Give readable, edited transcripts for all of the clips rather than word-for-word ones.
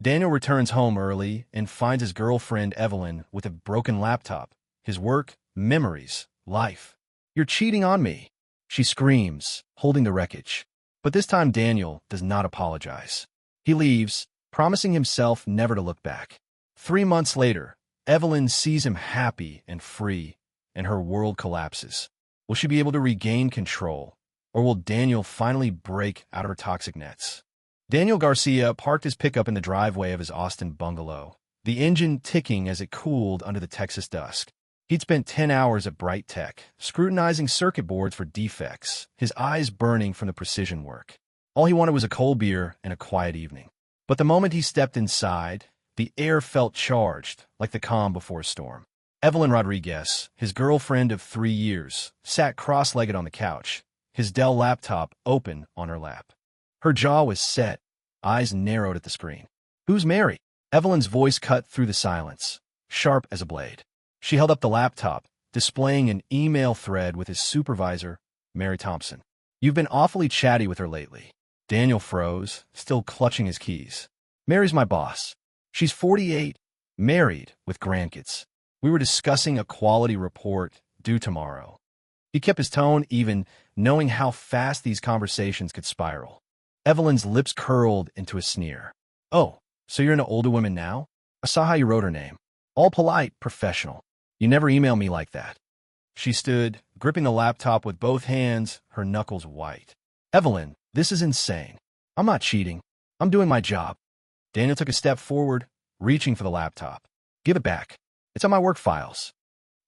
Daniel returns home early and finds his girlfriend Evelyn with a broken laptop, his work, memories, life. "You're cheating on me," she screams, holding the wreckage. But this time Daniel does not apologize. He leaves, promising himself never to look back. 3 months later, Evelyn sees him happy and free, and her world collapses. Will she be able to regain control, or will Daniel finally break out of her toxic nets? Daniel Garcia parked his pickup in the driveway of his Austin bungalow, the engine ticking as it cooled under the Texas dusk. He'd spent 10 hours at Bright Tech, scrutinizing circuit boards for defects, his eyes burning from the precision work. All he wanted was a cold beer and a quiet evening. But the moment he stepped inside, the air felt charged, like the calm before a storm. Evelyn Rodriguez, his girlfriend of 3 years, sat cross-legged on the couch, his Dell laptop open on her lap. Her jaw was set, eyes narrowed at the screen. "Who's Mary?" Evelyn's voice cut through the silence, sharp as a blade. She held up the laptop, displaying an email thread with his supervisor, Mary Thompson. "You've been awfully chatty with her lately." Daniel froze, still clutching his keys. "Mary's my boss. She's 48, married, with grandkids. We were discussing a quality report due tomorrow." He kept his tone even, knowing how fast these conversations could spiral. Evelyn's lips curled into a sneer. "Oh, so you're into older women now? I saw how you wrote her name. All polite, professional. You never email me like that." She stood, gripping the laptop with both hands, her knuckles white. "Evelyn, this is insane. I'm not cheating. I'm doing my job." Daniel took a step forward, reaching for the laptop. "Give it back. It's on my work files."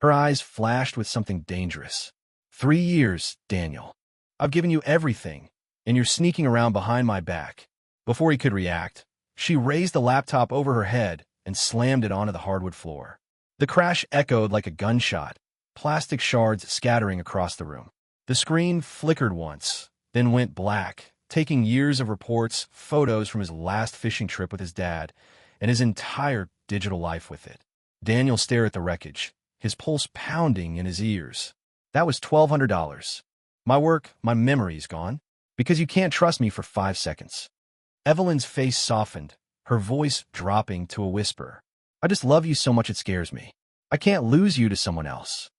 Her eyes flashed with something dangerous. 3 years, Daniel. I've given you everything, and you're sneaking around behind my back. Before he could react, she raised the laptop over her head and slammed it onto the hardwood floor. The crash echoed like a gunshot, plastic shards scattering across the room. The screen flickered once, then went black, taking years of reports, photos from his last fishing trip with his dad, and his entire digital life with it. Daniel stared at the wreckage, his pulse pounding in his ears. "That was $1,200. My work, my memories gone, because you can't trust me for 5 seconds." Evelyn's face softened, her voice dropping to a whisper. "I just love you so much it scares me. I can't lose you to someone else."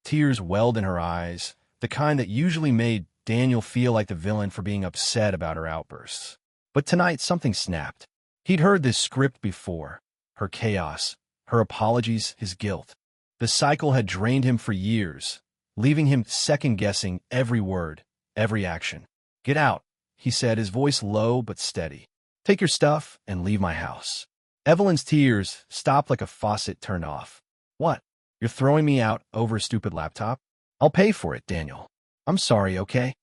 Tears welled in her eyes, the kind that usually made Daniel feel like the villain for being upset about her outbursts. But tonight something snapped. He'd heard this script before. Her chaos, her apologies, his guilt. The cycle had drained him for years, leaving him second-guessing every word, every action. "Get out," he said, his voice low but steady. "Take your stuff and leave my house." Evelyn's tears stopped like a faucet turned off. "What? You're throwing me out over a stupid laptop? I'll pay for it, Daniel. I'm sorry, okay?"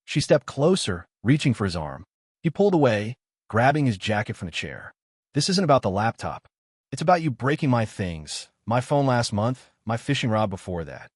She stepped closer, reaching for his arm. He pulled away, grabbing his jacket from the chair. "This isn't about the laptop. It's about you breaking my things, my phone last month, my fishing rod before that.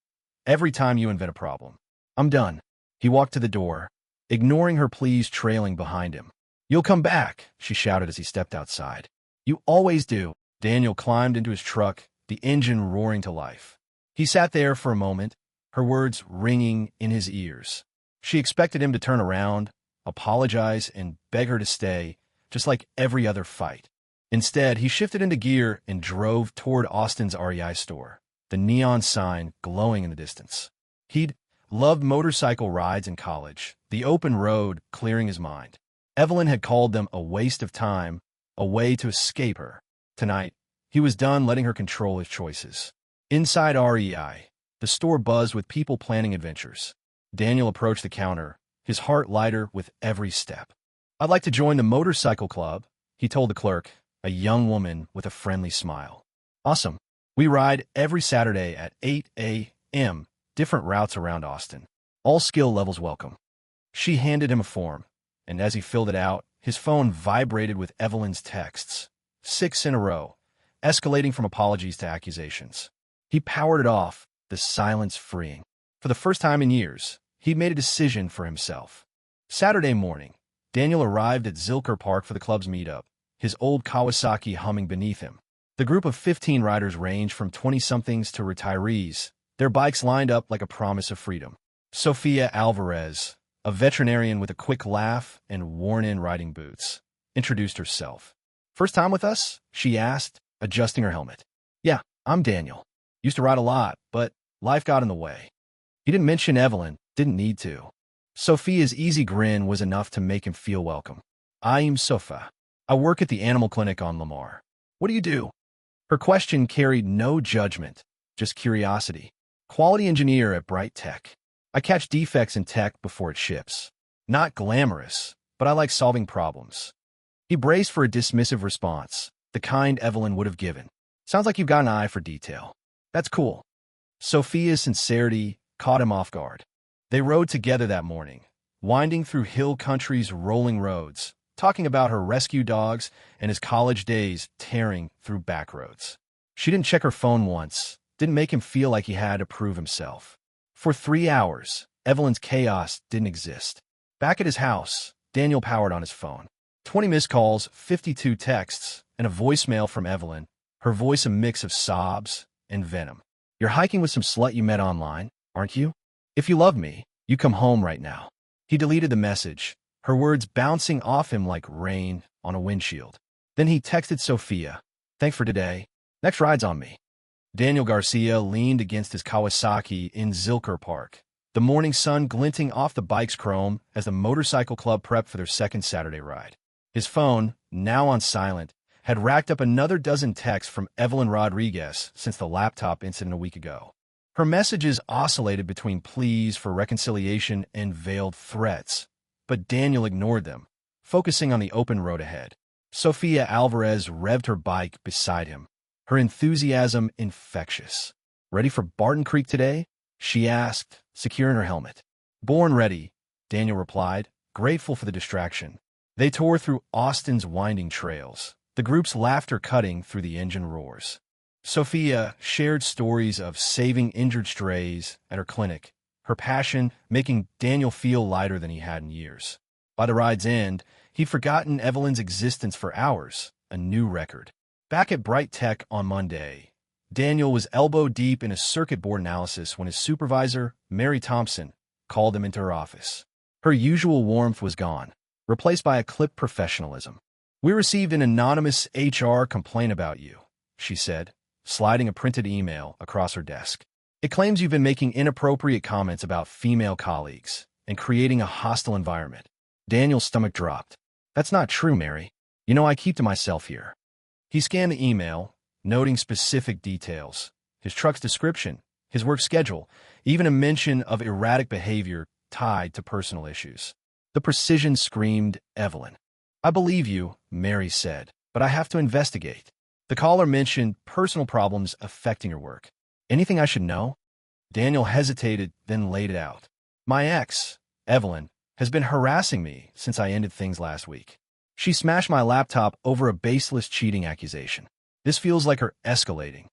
Every time you invent a problem. I'm done." He walked to the door, ignoring her pleas trailing behind him. "You'll come back," she shouted as he stepped outside. "You always do." Daniel climbed into his truck, the engine roaring to life. He sat there for a moment, her words ringing in his ears. She expected him to turn around, apologize, and beg her to stay, just like every other fight. Instead, he shifted into gear and drove toward Austin's REI store, the neon sign glowing in the distance. He'd loved motorcycle rides in college, the open road clearing his mind. Evelyn had called them a waste of time, a way to escape her. Tonight, he was done letting her control his choices. Inside REI, the store buzzed with people planning adventures. Daniel approached the counter, his heart lighter with every step. "I'd like to join the motorcycle club," he told the clerk, a young woman with a friendly smile. "Awesome. We ride every Saturday at 8 a.m., different routes around Austin. All skill levels welcome." She handed him a form, and as he filled it out, his phone vibrated with Evelyn's texts. 6 in a row, escalating from apologies to accusations. He powered it off, the silence freeing. For the first time in years, he'd made a decision for himself. Saturday morning, Daniel arrived at Zilker Park for the club's meetup, his old Kawasaki humming beneath him. The group of 15 riders ranged from 20-somethings to retirees, their bikes lined up like a promise of freedom. Sofia Alvarez, a veterinarian with a quick laugh and worn-in riding boots, introduced herself. First time with us? She asked, adjusting her helmet. Yeah, I'm Daniel. Used to ride a lot, but life got in the way. He didn't mention Evelyn, didn't need to. Sophia's easy grin was enough to make him feel welcome. I'm Sofa. I work at the animal clinic on Lamar. What do you do? Her question carried no judgment, just curiosity. Quality engineer at Bright Tech. I catch defects in tech before it ships. Not glamorous, but I like solving problems. He braced for a dismissive response, the kind Evelyn would have given. Sounds like you've got an eye for detail. That's cool. Sophia's sincerity caught him off guard. They rode together that morning, winding through hill country's rolling roads, talking about her rescue dogs and his college days tearing through back roads. She didn't check her phone once, didn't make him feel like he had to prove himself. For 3 hours, Evelyn's chaos didn't exist. Back at his house, Daniel powered on his phone. 20 missed calls, 52 texts, and a voicemail from Evelyn, her voice a mix of sobs and venom. You're hiking with some slut you met online, aren't you? If you love me, you come home right now. He deleted the message, her words bouncing off him like rain on a windshield. Then he texted Sophia. Thanks for today. Next ride's on me. Daniel Garcia leaned against his Kawasaki in Zilker Park, the morning sun glinting off the bike's chrome as the motorcycle club prepped for their second Saturday ride. His phone, now on silent, had racked up another dozen texts from Evelyn Rodriguez since the laptop incident a week ago. Her messages oscillated between pleas for reconciliation and veiled threats, but Daniel ignored them, focusing on the open road ahead. Sofia Alvarez revved her bike beside him, her enthusiasm infectious. Ready for Barton Creek today? She asked, securing her helmet. Born ready, Daniel replied, grateful for the distraction. They tore through Austin's winding trails, the group's laughter cutting through the engine roars. Sophia shared stories of saving injured strays at her clinic, her passion making Daniel feel lighter than he had in years. By the ride's end, he'd forgotten Evelyn's existence for hours, a new record. Back at Bright Tech on Monday, Daniel was elbow-deep in a circuit board analysis when his supervisor, Mary Thompson, called him into her office. Her usual warmth was gone, replaced by a clipped professionalism. We received an anonymous HR complaint about you, she said, sliding a printed email across her desk. It claims you've been making inappropriate comments about female colleagues and creating a hostile environment. Daniel's stomach dropped. That's not true, Mary. You know I keep to myself here. He scanned the email, noting specific details, his truck's description, his work schedule, even a mention of erratic behavior tied to personal issues. The precision screamed Evelyn. I believe you, Mary said, but I have to investigate. The caller mentioned personal problems affecting her work. Anything I should know? Daniel hesitated, then laid it out. My ex, Evelyn, has been harassing me since I ended things last week. She smashed my laptop over a baseless cheating accusation. This feels like her escalating.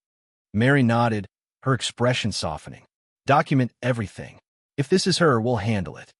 Mary nodded, her expression softening. Document everything. If this is her, we'll handle it.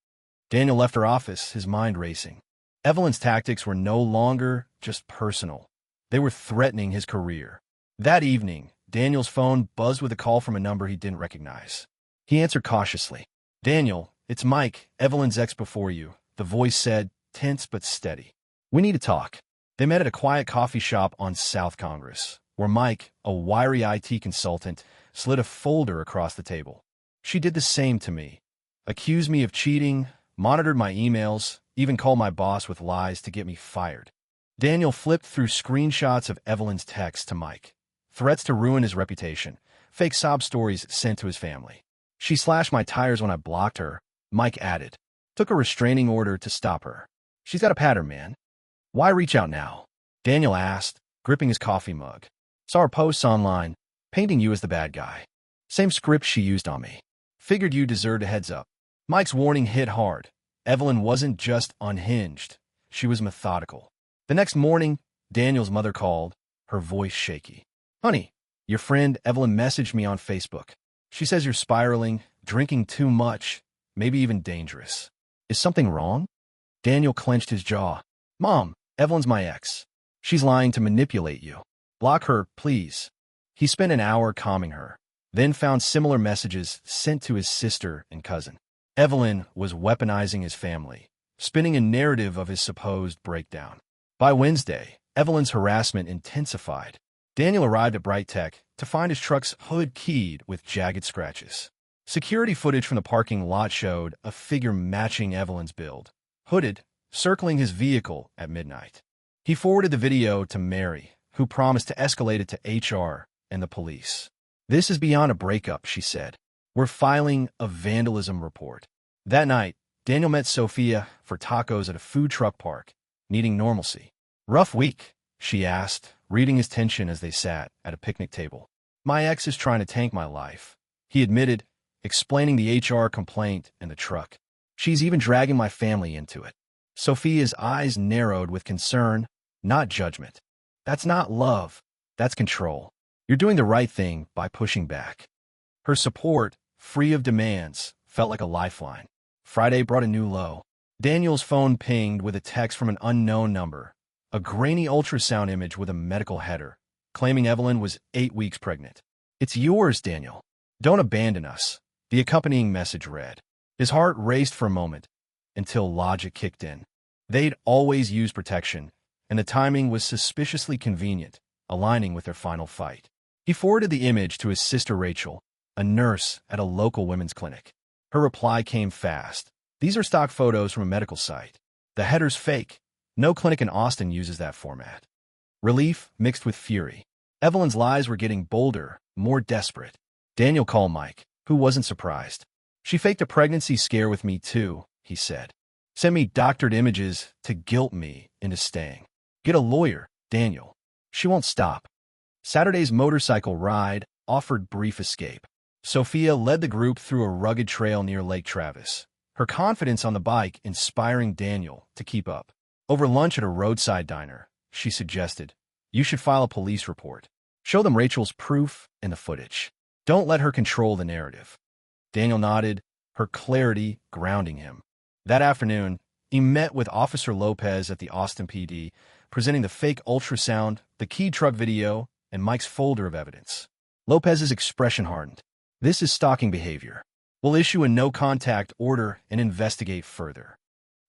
Daniel left her office, his mind racing. Evelyn's tactics were no longer just personal. They were threatening his career. That evening, Daniel's phone buzzed with a call from a number he didn't recognize. He answered cautiously. Daniel, it's Mike, Evelyn's ex before you, the voice said, tense but steady. We need to talk. They met at a quiet coffee shop on South Congress, where Mike, a wiry IT consultant, slid a folder across the table. She did the same to me. Accused me of cheating, monitored my emails, even called my boss with lies to get me fired. Daniel flipped through screenshots of Evelyn's texts to Mike. Threats to ruin his reputation, fake sob stories sent to his family. She slashed my tires when I blocked her, Mike added. Took a restraining order to stop her. She's got a pattern, man. Why reach out now? Daniel asked, gripping his coffee mug. Saw her posts online, painting you as the bad guy. Same script she used on me. Figured you deserved a heads up. Mike's warning hit hard. Evelyn wasn't just unhinged. She was methodical. The next morning, Daniel's mother called, her voice shaky. Honey, your friend Evelyn messaged me on Facebook. She says you're spiraling, drinking too much, maybe even dangerous. Is something wrong? Daniel clenched his jaw. Mom, Evelyn's my ex. She's lying to manipulate you. Block her, please. He spent an hour calming her, then found similar messages sent to his sister and cousin. Evelyn was weaponizing his family, spinning a narrative of his supposed breakdown. By Wednesday, Evelyn's harassment intensified. Daniel arrived at Bright Tech to find his truck's hood keyed with jagged scratches. Security footage from the parking lot showed a figure matching Evelyn's build, hooded, circling his vehicle at midnight. He forwarded the video to Mary, who promised to escalate it to HR and the police. "This is beyond a breakup," she said. "We're filing a vandalism report." That night, Daniel met Sophia for tacos at a food truck park, needing normalcy. "Rough week?" she asked, reading his tension as they sat at a picnic table. "My ex is trying to tank my life," he admitted, explaining the HR complaint and the truck. "She's even dragging my family into it." Sophia's eyes narrowed with concern, not judgment. "That's not love. That's control. You're doing the right thing by pushing back." Her support, free of demands, felt like a lifeline. Friday brought a new low. Daniel's phone pinged with a text from an unknown number, a grainy ultrasound image with a medical header, claiming Evelyn was 8 weeks pregnant. "It's yours, Daniel. Don't abandon us," the accompanying message read. His heart raced for a moment, until logic kicked in. They'd always used protection, and the timing was suspiciously convenient, aligning with their final fight. He forwarded the image to his sister Rachel, a nurse at a local women's clinic. Her reply came fast. "These are stock photos from a medical site. The header's fake. No clinic in Austin uses that format." Relief mixed with fury. Evelyn's lies were getting bolder, more desperate. Daniel called Mike, who wasn't surprised. "She faked a pregnancy scare with me too," he said. "Sent me doctored images to guilt me into staying. Get a lawyer, Daniel. She won't stop." Saturday's motorcycle ride offered brief escape. Sophia led the group through a rugged trail near Lake Travis, her confidence on the bike inspiring Daniel to keep up. Over lunch at a roadside diner, she suggested, "You should file a police report. Show them Rachel's proof and the footage. Don't let her control the narrative." Daniel nodded, her clarity grounding him. That afternoon, he met with Officer Lopez at the Austin PD, presenting the fake ultrasound, the key truck video, and Mike's folder of evidence. Lopez's expression hardened. "This is stalking behavior. We'll issue a no-contact order and investigate further."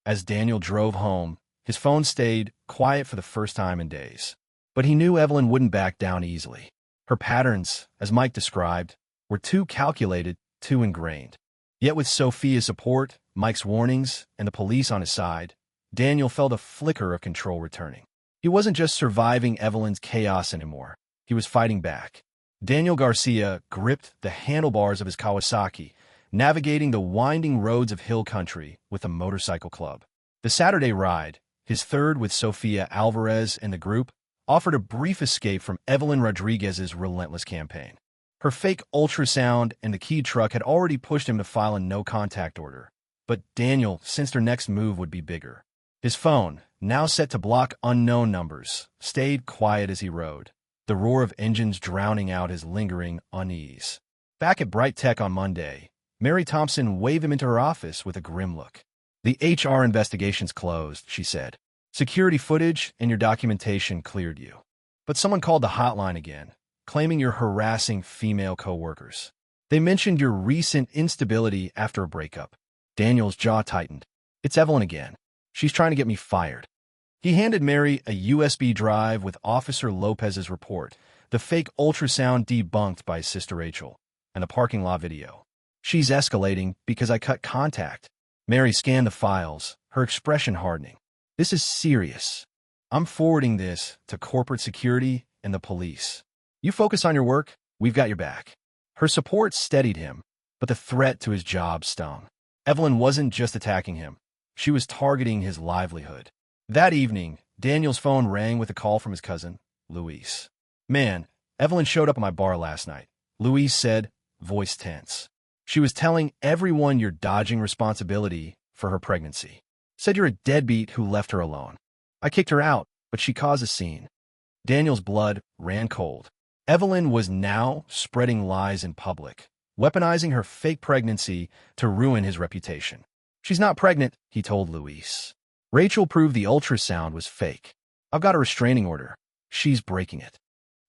As Daniel drove home, his phone stayed quiet for the first time in days. But he knew Evelyn wouldn't back down easily. Her patterns, as Mike described, were too calculated, too ingrained. Yet with Sophia's support, Mike's warnings, and the police on his side, Daniel felt a flicker of control returning. He wasn't just surviving Evelyn's chaos anymore. He was fighting back. Daniel Garcia gripped the handlebars of his Kawasaki, navigating the winding roads of hill country with a motorcycle club. The Saturday ride, his third with Sofia Alvarez and the group, offered a brief escape from Evelyn Rodriguez's relentless campaign. Her fake ultrasound and the key truck had already pushed him to file a no-contact order. But Daniel sensed her next move would be bigger. His phone, now set to block unknown numbers, stayed quiet as he rode, the roar of engines drowning out his lingering unease. Back at Bright Tech on Monday, Mary Thompson waved him into her office with a grim look. "The HR investigation's closed," she said. "Security footage and your documentation cleared you. But someone called the hotline again, claiming you're harassing female coworkers. They mentioned your recent instability after a breakup." Daniel's jaw tightened. "It's Evelyn again. She's trying to get me fired." He handed Mary a USB drive with Officer Lopez's report, the fake ultrasound debunked by his sister Rachel, and the parking lot video. "She's escalating because I cut contact." Mary scanned the files, her expression hardening. "This is serious. I'm forwarding this to corporate security and the police. You focus on your work, we've got your back." Her support steadied him, but the threat to his job stung. Evelyn wasn't just attacking him. She was targeting his livelihood. That evening, Daniel's phone rang with a call from his cousin, Luis. "Man, Evelyn showed up at my bar last night," Luis said, voice tense. "She was telling everyone you're dodging responsibility for her pregnancy. Said you're a deadbeat who left her alone. I kicked her out, but she caused a scene." Daniel's blood ran cold. Evelyn was now spreading lies in public, weaponizing her fake pregnancy to ruin his reputation. "She's not pregnant," he told Luis. "Rachel proved the ultrasound was fake. I've got a restraining order. She's breaking it."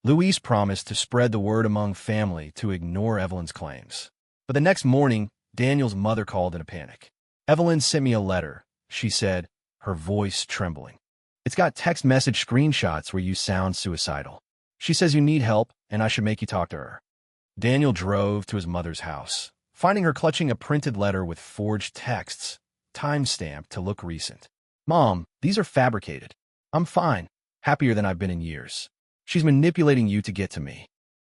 Luis promised to spread the word among family to ignore Evelyn's claims. But the next morning, Daniel's mother called in a panic. "Evelyn sent me a letter," she said, her voice trembling. It's got text message screenshots where you sound suicidal. She says you need help, and I should make you talk to her. Daniel drove to his mother's house, finding her clutching a printed letter with forged texts, time-stamped to look recent. Mom, these are fabricated. I'm fine, happier than I've been in years. She's manipulating you to get to me.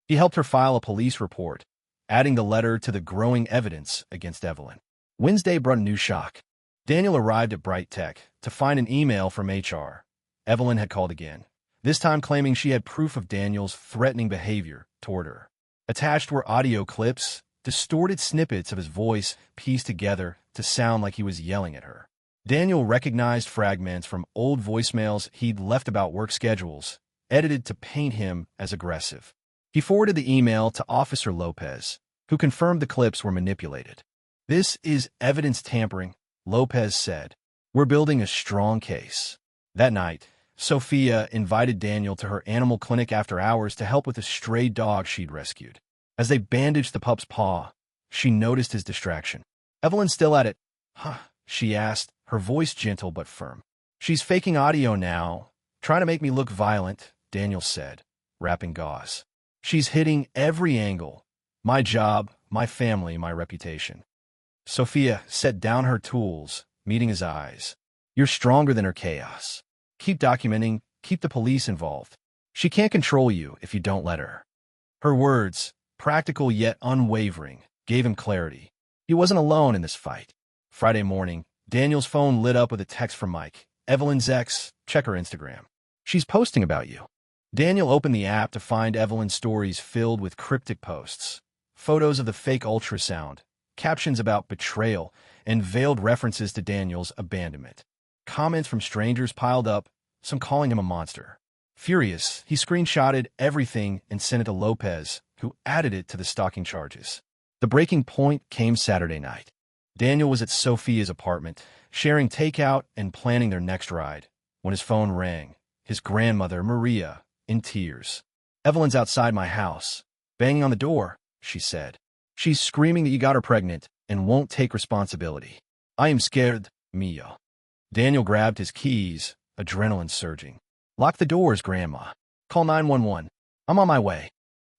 He helped her file a police report, adding the letter to the growing evidence against Evelyn. Wednesday brought a new shock. Daniel arrived at Bright Tech to find an email from HR. Evelyn had called again, this time claiming she had proof of Daniel's threatening behavior toward her. Attached were audio clips, distorted snippets of his voice pieced together to sound like he was yelling at her. Daniel recognized fragments from old voicemails he'd left about work schedules, edited to paint him as aggressive. He forwarded the email to Officer Lopez, who confirmed the clips were manipulated. This is evidence tampering, Lopez said. We're building a strong case. That night, Sophia invited Daniel to her animal clinic after hours to help with a stray dog she'd rescued. As they bandaged the pup's paw, she noticed his distraction. Evelyn's still at it. Huh, she asked, her voice gentle but firm. She's faking audio now, trying to make me look violent, Daniel said, wrapping gauze. She's hitting every angle. My job, my family, my reputation. Sophia set down her tools, meeting his eyes. You're stronger than her chaos. Keep documenting, keep the police involved. She can't control you if you don't let her. Her words, practical yet unwavering, gave him clarity. He wasn't alone in this fight. Friday morning, Daniel's phone lit up with a text from Mike. Evelyn's ex, check her Instagram. She's posting about you. Daniel opened the app to find Evelyn's stories filled with cryptic posts, photos of the fake ultrasound, captions about betrayal, and veiled references to Daniel's abandonment. Comments from strangers piled up, some calling him a monster. Furious, he screenshotted everything and sent it to Lopez, who added it to the stalking charges. The breaking point came Saturday night. Daniel was at Sophia's apartment, sharing takeout and planning their next ride, when his phone rang. His grandmother, Maria, in tears. Evelyn's outside my house, banging on the door, she said. She's screaming that you got her pregnant and won't take responsibility. I am scared, Mia. Daniel grabbed his keys, adrenaline surging. Lock the doors, Grandma. Call 911. I'm on my way.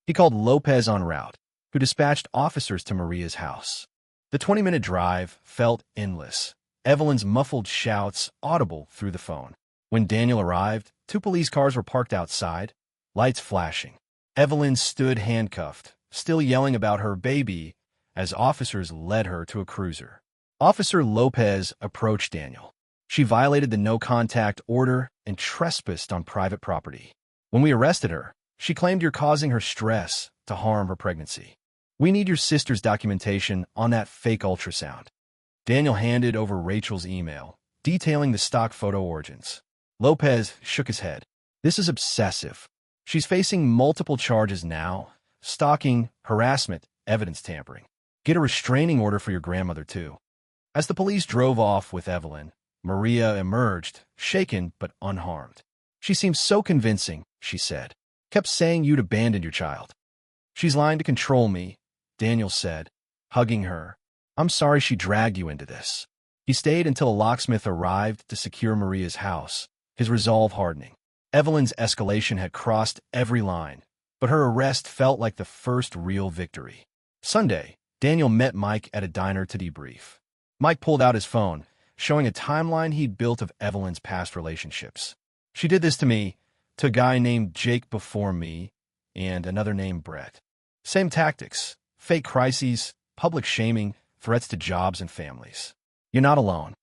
He called Lopez en route, who dispatched officers to Maria's house. The 20-minute drive felt endless, Evelyn's muffled shouts audible through the phone. When Daniel arrived, 2 police cars were parked outside, lights flashing. Evelyn stood handcuffed, still yelling about her baby, as officers led her to a cruiser. Officer Lopez approached Daniel. She violated the no-contact order and trespassed on private property. When we arrested her, she claimed you're causing her stress to harm her pregnancy. We need your sister's documentation on that fake ultrasound. Daniel handed over Rachel's email, detailing the stock photo origins. Lopez shook his head. This is obsessive. She's facing multiple charges now: stalking, harassment, evidence tampering. Get a restraining order for your grandmother, too. As the police drove off with Evelyn, Maria emerged, shaken but unharmed. She seemed so convincing, she said. Kept saying you'd abandoned your child. She's lying to control me, Daniel said, hugging her. I'm sorry she dragged you into this. He stayed until a locksmith arrived to secure Maria's house, his resolve hardening. Evelyn's escalation had crossed every line, but her arrest felt like the first real victory. Sunday, Daniel met Mike at a diner to debrief. Mike pulled out his phone, showing a timeline he'd built of Evelyn's past relationships. She did this to me, to a guy named Jake before me, and another named Brett. Same tactics: fake crises, public shaming, threats to jobs and families. You're not alone.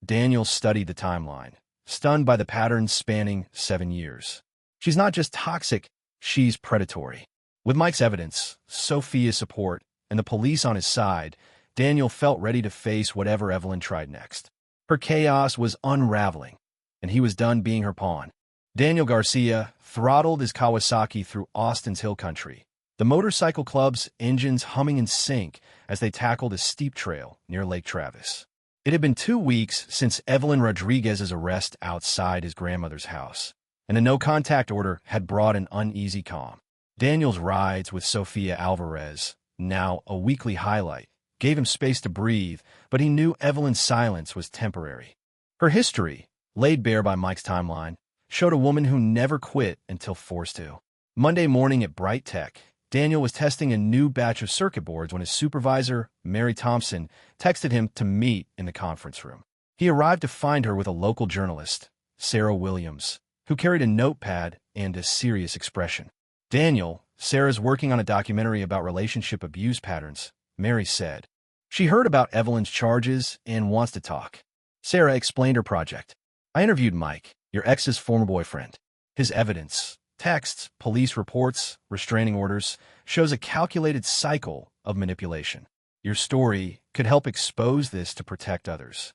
Daniel studied the timeline, stunned by the patterns spanning 7 years. She's not just toxic, she's predatory. With Mike's evidence, Sophia's support, and the police on his side, Daniel felt ready to face whatever Evelyn tried next. Her chaos was unraveling, and he was done being her pawn. Daniel Garcia throttled his Kawasaki through Austin's hill country, the motorcycle club's engines humming in sync as they tackled a steep trail near Lake Travis. It had been 2 weeks since Evelyn Rodriguez's arrest outside his grandmother's house, and a no-contact order had brought an uneasy calm. Daniel's rides with Sofia Alvarez, now a weekly highlight, gave him space to breathe, but he knew Evelyn's silence was temporary. Her history, laid bare by Mike's timeline, showed a woman who never quit until forced to. Monday morning at Bright Tech, Daniel was testing a new batch of circuit boards when his supervisor, Mary Thompson, texted him to meet in the conference room. He arrived to find her with a local journalist, Sarah Williams, who carried a notepad and a serious expression. Daniel, Sarah's working on a documentary about relationship abuse patterns, Mary said. She heard about Evelyn's charges and wants to talk. Sarah explained her project. I interviewed Mike, your ex's former boyfriend. His evidence, texts, police reports, restraining orders, shows a calculated cycle of manipulation. Your story could help expose this to protect others.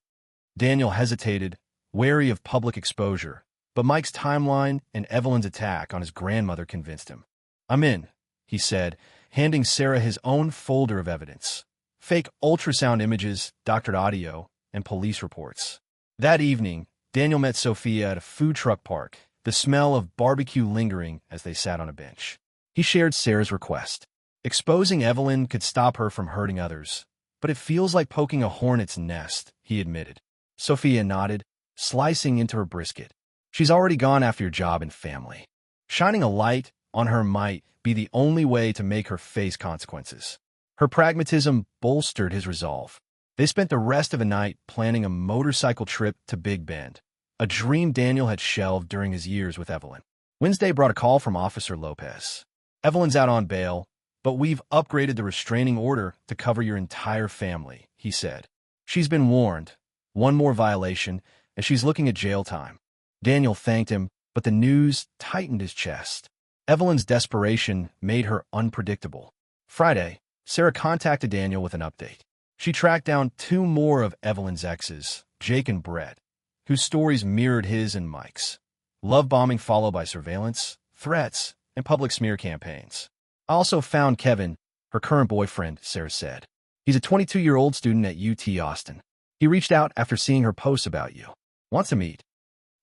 Daniel hesitated, wary of public exposure, but Mike's timeline and Evelyn's attack on his grandmother convinced him. I'm in, he said, handing Sarah his own folder of evidence. Fake ultrasound images, doctored audio, and police reports. That evening, Daniel met Sophia at a food truck park, the smell of barbecue lingering as they sat on a bench. He shared Sarah's request. Exposing Evelyn could stop her from hurting others, but it feels like poking a hornet's nest, he admitted. Sophia nodded, slicing into her brisket. She's already gone after your job and family. Shining a light on her might be the only way to make her face consequences. Her pragmatism bolstered his resolve. They spent the rest of the night planning a motorcycle trip to Big Bend, a dream Daniel had shelved during his years with Evelyn. Wednesday brought a call from Officer Lopez. Evelyn's out on bail, but we've upgraded the restraining order to cover your entire family, he said. She's been warned. One more violation, and she's looking at jail time. Daniel thanked him, but the news tightened his chest. Evelyn's desperation made her unpredictable. Friday, Sarah contacted Daniel with an update. She tracked down two more of Evelyn's exes, Jake and Brett, whose stories mirrored his and Mike's. Love bombing followed by surveillance, threats, and public smear campaigns. I also found Kevin, her current boyfriend, Sarah said. He's a 22-year-old student at UT Austin. He reached out after seeing her posts about you. Wants to meet.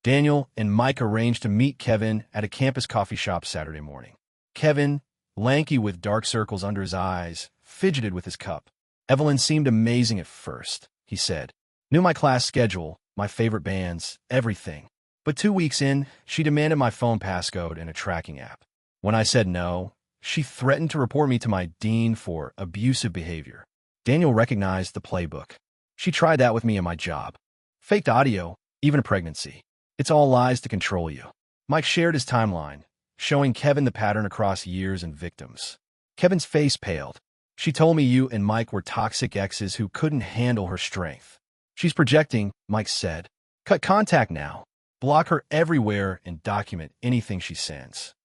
Daniel and Mike arranged to meet Kevin at a campus coffee shop Saturday morning. Kevin, lanky with dark circles under his eyes, fidgeted with his cup. Evelyn seemed amazing at first, he said. Knew my class schedule, my favorite bands, everything. But 2 weeks in, she demanded my phone passcode and a tracking app. When I said no, she threatened to report me to my dean for abusive behavior. Daniel recognized the playbook. She tried that with me in my job. Faked audio, even a pregnancy. It's all lies to control you. Mike shared his timeline, showing Kevin the pattern across years and victims. Kevin's face paled. She told me you and Mike were toxic exes who couldn't handle her strength. She's projecting, Mike said. Cut contact now. Block her everywhere and document anything she sends.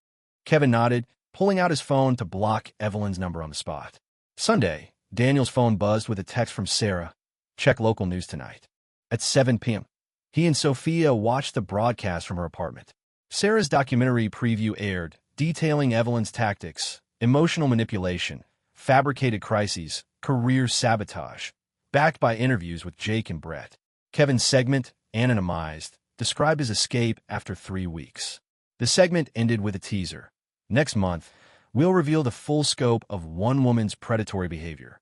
Kevin nodded, pulling out his phone to block Evelyn's number on the spot. Sunday, Daniel's phone buzzed with a text from Sarah. Check local news tonight. At 7 p.m., he and Sophia watched the broadcast from her apartment. Sarah's documentary preview aired, detailing Evelyn's tactics, emotional manipulation, fabricated crises, career sabotage, backed by interviews with Jake and Brett. Kevin's segment, anonymized, described his escape after 3 weeks. The segment ended with a teaser. Next month, we'll reveal the full scope of one woman's predatory behavior.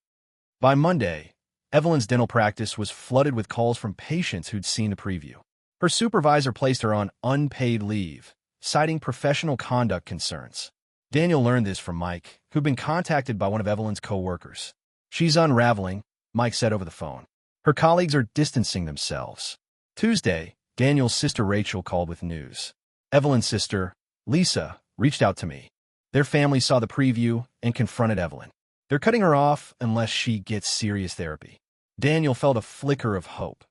By Monday, Evelyn's dental practice was flooded with calls from patients who'd seen the preview. Her supervisor placed her on unpaid leave, citing professional conduct concerns. Daniel learned this from Mike, who'd been contacted by one of Evelyn's co-workers. She's unraveling, Mike said over the phone. Her colleagues are distancing themselves. Tuesday, Daniel's sister Rachel called with news. Evelyn's sister, Lisa, reached out to me. Their family saw the preview and confronted Evelyn. They're cutting her off unless she gets serious therapy. Daniel felt a flicker of hope,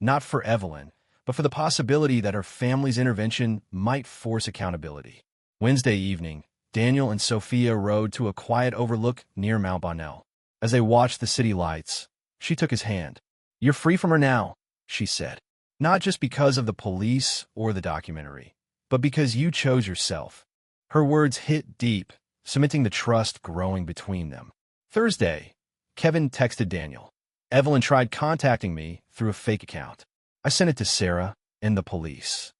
not for Evelyn, but for the possibility that her family's intervention might force accountability. Wednesday evening, Daniel and Sophia rode to a quiet overlook near Mount Bonnell. As they watched the city lights, she took his hand. You're free from her now, she said. Not just because of the police or the documentary, but because you chose yourself. Her words hit deep, cementing the trust growing between them. Thursday, Kevin texted Daniel. Evelyn tried contacting me through a fake account. I sent it to Sarah and the police.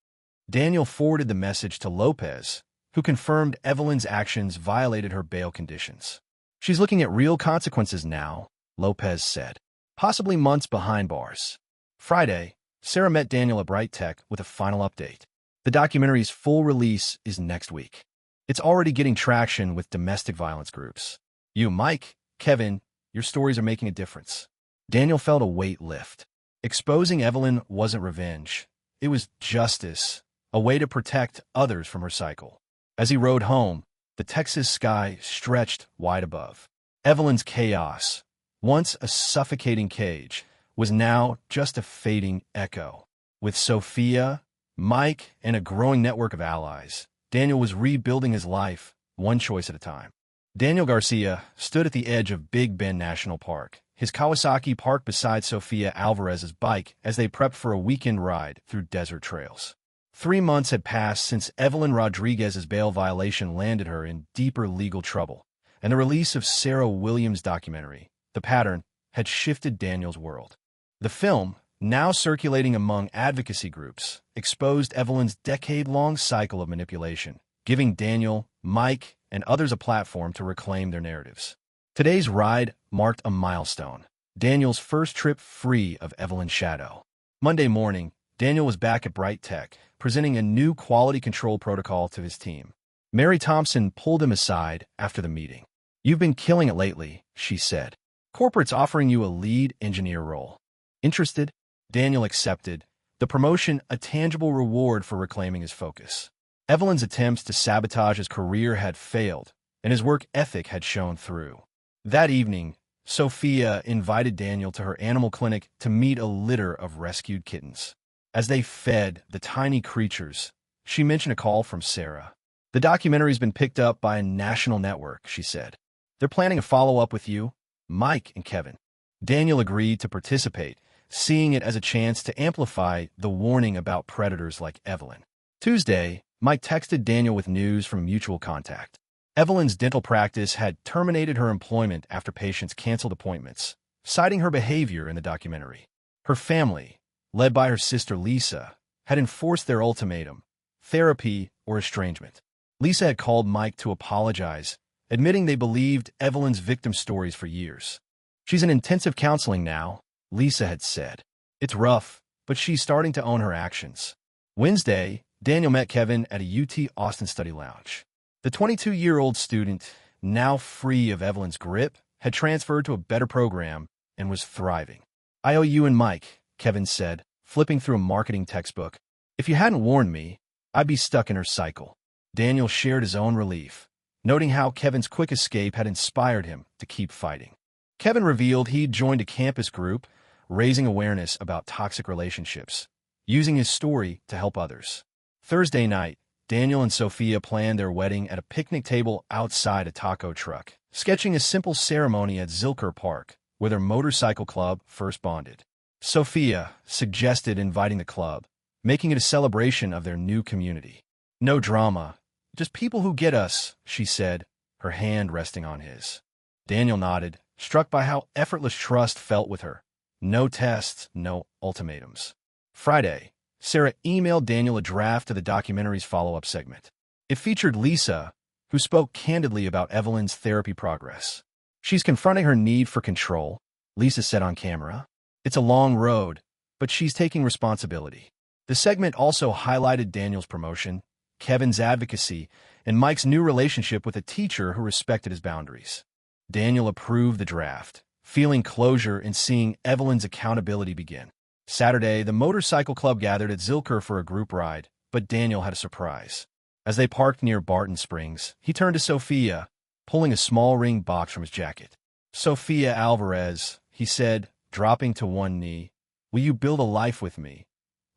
Daniel forwarded the message to Lopez, who confirmed Evelyn's actions violated her bail conditions. She's looking at real consequences now, Lopez said. Possibly months behind bars. Friday, Sarah met Daniel at Bright Tech with a final update. The documentary's full release is next week. It's already getting traction with domestic violence groups. You, Mike, Kevin, your stories are making a difference. Daniel felt a weight lift. Exposing Evelyn wasn't revenge. It was justice, a way to protect others from her cycle. As he rode home, the Texas sky stretched wide above. Evelyn's chaos, once a suffocating cage, was now just a fading echo. With Sophia, Mike, and a growing network of allies, Daniel was rebuilding his life, one choice at a time. Daniel Garcia stood at the edge of Big Bend National Park, his Kawasaki parked beside Sofia Alvarez's bike as they prepped for a weekend ride through desert trails. 3 months had passed since Evelyn Rodriguez's bail violation landed her in deeper legal trouble, and the release of Sarah Williams' documentary, The Pattern, had shifted Daniel's world. The film, now circulating among advocacy groups, exposed Evelyn's decade-long cycle of manipulation, giving Daniel, Mike, and others a platform to reclaim their narratives. Today's ride marked a milestone, Daniel's first trip free of Evelyn's shadow. Monday morning, Daniel was back at Bright Tech, presenting a new quality control protocol to his team. Mary Thompson pulled him aside after the meeting. "You've been killing it lately," she said. "Corporate's offering you a lead engineer role. Interested?" Daniel accepted, the promotion a tangible reward for reclaiming his focus. Evelyn's attempts to sabotage his career had failed, and his work ethic had shown through. That evening, Sophia invited Daniel to her animal clinic to meet a litter of rescued kittens. As they fed the tiny creatures, she mentioned a call from Sarah. "The documentary's been picked up by a national network," she said. "They're planning a follow-up with you, Mike and Kevin." Daniel agreed to participate, seeing it as a chance to amplify the warning about predators like Evelyn. Tuesday, Mike texted Daniel with news from a mutual contact. Evelyn's dental practice had terminated her employment after patients canceled appointments, citing her behavior in the documentary. Her family, led by her sister Lisa, had enforced their ultimatum: therapy or estrangement. Lisa had called Mike to apologize, admitting they believed Evelyn's victim stories for years. "She's in intensive counseling now," Lisa had said. "It's rough, but she's starting to own her actions." Wednesday, Daniel met Kevin at a UT Austin study lounge. The 22-year-old student, now free of Evelyn's grip, had transferred to a better program and was thriving. "I owe you and Mike," Kevin said, flipping through a marketing textbook. "If you hadn't warned me, I'd be stuck in her cycle." Daniel shared his own relief, noting how Kevin's quick escape had inspired him to keep fighting. Kevin revealed he'd joined a campus group, raising awareness about toxic relationships, using his story to help others. Thursday night, Daniel and Sophia planned their wedding at a picnic table outside a taco truck, sketching a simple ceremony at Zilker Park, where their motorcycle club first bonded. Sophia suggested inviting the club, making it a celebration of their new community. "No drama, just people who get us," she said, her hand resting on his. Daniel nodded, struck by how effortless trust felt with her. No tests, no ultimatums. Friday, Sarah emailed Daniel a draft of the documentary's follow-up segment. It featured Lisa, who spoke candidly about Evelyn's therapy progress. "She's confronting her need for control," Lisa said on camera. "It's a long road, but she's taking responsibility." The segment also highlighted Daniel's promotion, Kevin's advocacy, and Mike's new relationship with a teacher who respected his boundaries. Daniel approved the draft, feeling closure in seeing Evelyn's accountability begin. Saturday, the motorcycle club gathered at Zilker for a group ride, but Daniel had a surprise. As they parked near Barton Springs, he turned to Sophia, pulling a small ring box from his jacket. "Sophia Alvarez," he said, dropping to one knee, "will you build a life with me,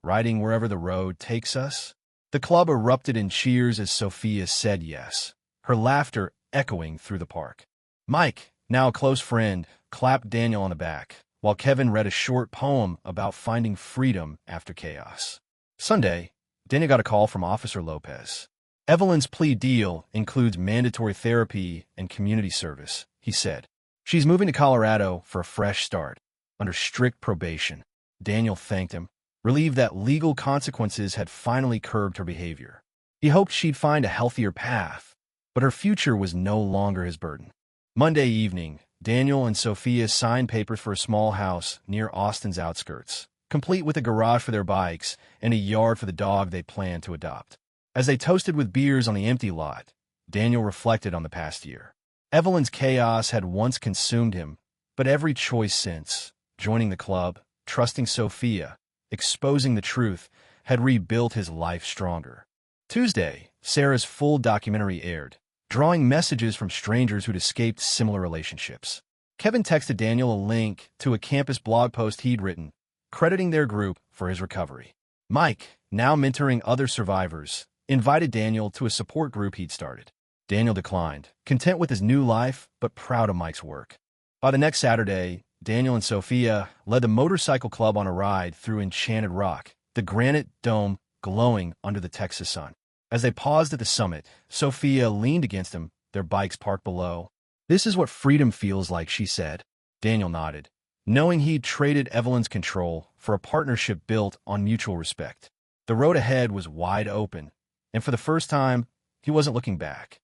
riding wherever the road takes us?" The club erupted in cheers as Sophia said yes, her laughter echoing through the park. Mike, now a close friend, clapped Daniel on the back, while Kevin read a short poem about finding freedom after chaos. Sunday, Daniel got a call from Officer Lopez. "Evelyn's plea deal includes mandatory therapy and community service," he said. "She's moving to Colorado for a fresh start, under strict probation." Daniel thanked him, relieved that legal consequences had finally curbed her behavior. He hoped she'd find a healthier path, but her future was no longer his burden. Monday evening, Daniel and Sophia signed papers for a small house near Austin's outskirts, complete with a garage for their bikes and a yard for the dog they planned to adopt. As they toasted with beers on the empty lot, Daniel reflected on the past year. Evelyn's chaos had once consumed him, but every choice since, joining the club, trusting Sophia, exposing the truth, had rebuilt his life stronger. Tuesday, Sarah's full documentary aired, drawing messages from strangers who'd escaped similar relationships. Kevin texted Daniel a link to a campus blog post he'd written, crediting their group for his recovery. Mike, now mentoring other survivors, invited Daniel to a support group he'd started. Daniel declined, content with his new life but proud of Mike's work. By the next Saturday, Daniel and Sophia led the motorcycle club on a ride through Enchanted Rock, the granite dome glowing under the Texas sun. As they paused at the summit, Sophia leaned against him, their bikes parked below. "This is what freedom feels like," she said. Daniel nodded, knowing he'd traded Evelyn's control for a partnership built on mutual respect. The road ahead was wide open, and for the first time, he wasn't looking back.